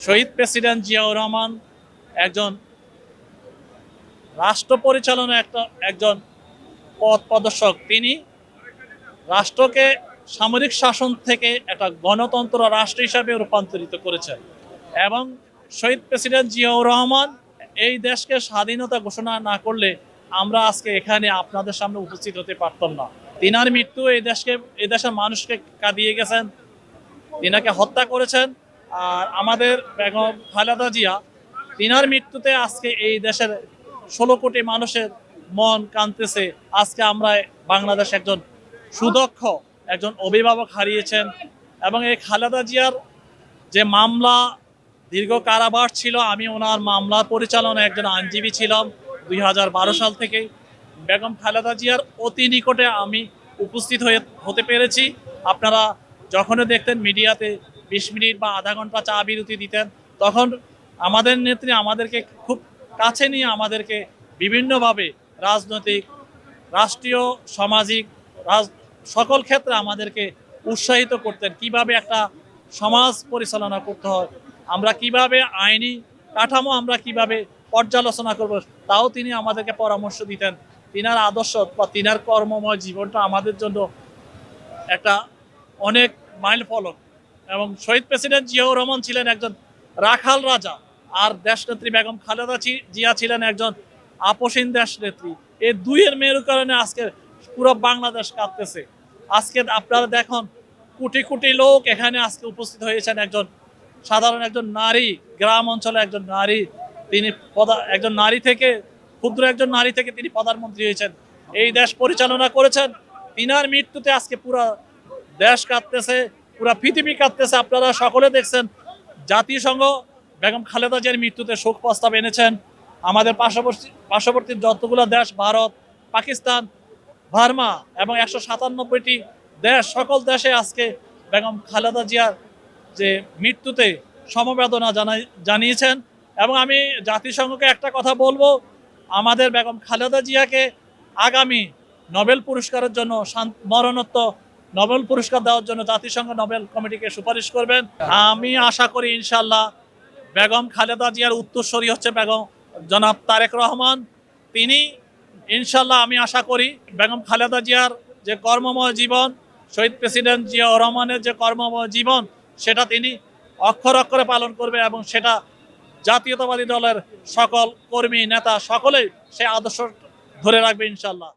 শহীদ president Ziaur Rahman একজন রাষ্ট্র পরিচালনা একজন পথ প্রদর্শক। তিনি রাষ্ট্রকে সামরিক শাসন থেকে একটা গণতন্ত্র রাষ্ট্র হিসাবে রূপান্তরিত করেছেন এবং শহীদ প্রেসিডেন্ট জিয়াউর রহমান এই দেশকে স্বাধীনতা ঘোষণা না করলে আমরা আজকে এখানে আপনাদের সামনে উপস্থিত হতে পারতাম না। তিনার মৃত্যু এই দেশের মানুষকে কাঁদিয়ে গেছেন, তিনাকে হত্যা করেছেন। আর আমাদের বেগম খালেদা জিয়া, তিনার মৃত্যুতে আজকে এই দেশের 16 কোটি মানুষের মন কাঁদতেছে। আজকে আমরা বাংলাদেশ একজন সুদক্ষ একজন অভিভাবক হারিয়েছেন এবং এই খালেদা জিয়ার যে মামলা, দীর্ঘ কারাবাস ছিল। আমি ওনার মামলা পরিচালনায় একজন আইনজীবী ছিলাম 2012 সাল থেকে। বেগম খালেদা জিয়ার অতি নিকটে আমি উপস্থিত হতে পেরেছি। আপনারা যখনই দেখতেন মিডিয়াতে 20 মিনিট বা আধা ঘন্টা চা বিরতি দিতেন, তখন আমাদের নেত্রী আমাদেরকে খুব কাছে নিয়ে আমাদেরকে বিভিন্নভাবে রাজনৈতিক, রাষ্ট্রীয়, সামাজিক সকল ক্ষেত্রে আমাদেরকে উৎসাহিত করতেন। কিভাবে একটা সমাজ পরিচালনা করতে হয়, আমরা কিভাবে আইনি কাঠামো আমরা কিভাবে পর্যালোচনা করব, তাও তিনি আমাদেরকে পরামর্শ দিতেন। তিনার আদর্শ বা তিনার কর্মময় জীবনটা আমাদের জন্য একটা অনেক মাইল ফলক। এবং শহীদ প্রেসিডেন্ট জিয়াউর রহমান ছিলেন একজন রাখাল রাজা, আর দেশনেত্রী বেগম খালেদা জিয়া ছিলেন একজন আপসীন দেশনেত্রী। এই দুইয়ের মেরু কারণে আজকে পুরো বাংলাদেশ কাঁদতেছে। আজকে আপনারা দেখুন, কোটি কোটি লোক এখানে আজকে উপস্থিত হয়েছেন। সাধারণ একজন নারী, গ্রাম অঞ্চলে একজন নারী, তিনি একজন নারী থেকে, ক্ষুদ্র একজন নারী থেকে তিনি প্রধানমন্ত্রী হয়েছেন, এই দেশ পরিচালনা করেছেন। তিনার মৃত্যুতে আজকে পুরো দেশ কাঁদতেছে, পুরো পৃথিবী কাঁদতেছে। আপনারা সকলে দেখছেন, জাতিসংঘ বেগম খালেদা জিয়ার মৃত্যুতে শোক প্রস্তাব এনেছেন। আমাদের পার্শ্ববর্তী যতগুলো দেশ, ভারত, পাকিস্তান, বার্মা এবং 197টি দেশ, সকল দেশে আজকে বেগম খালেদা জিয়ার যে মৃত্যুতে সমবেদনা জানিয়েছেন। এবং আমি জাতিসংঘকে একটা কথা বলবো, আমাদের বেগম খালেদা জিয়াকে আগামী নোবেল পুরস্কারের জন্য, মরণোত্তর নোবেল পুরস্কার দেওয়ার জন্য জাতিসংঘ নোবেল কমিটিকে সুপারিশ করবেন। আমি আশা করি ইনশাল্লাহ বেগম খালেদা জিয়ার উত্তরসূরি হচ্ছে জনাব তারেক রহমান। তিনি ইনশাল্লাহ, আমি আশা করি বেগম খালেদা জিয়ার যে কর্মময় জীবন, শহীদ প্রেসিডেন্ট জিয়াউর রহমানের যে কর্মময় জীবন, সেটা তিনি অক্ষরে অক্ষরে পালন করবে এবং সেটা জাতীয়তাবাদী দলের সকল কর্মী, নেতা সকলেই সে আদর্শ ধরে রাখবে ইনশাল্লাহ।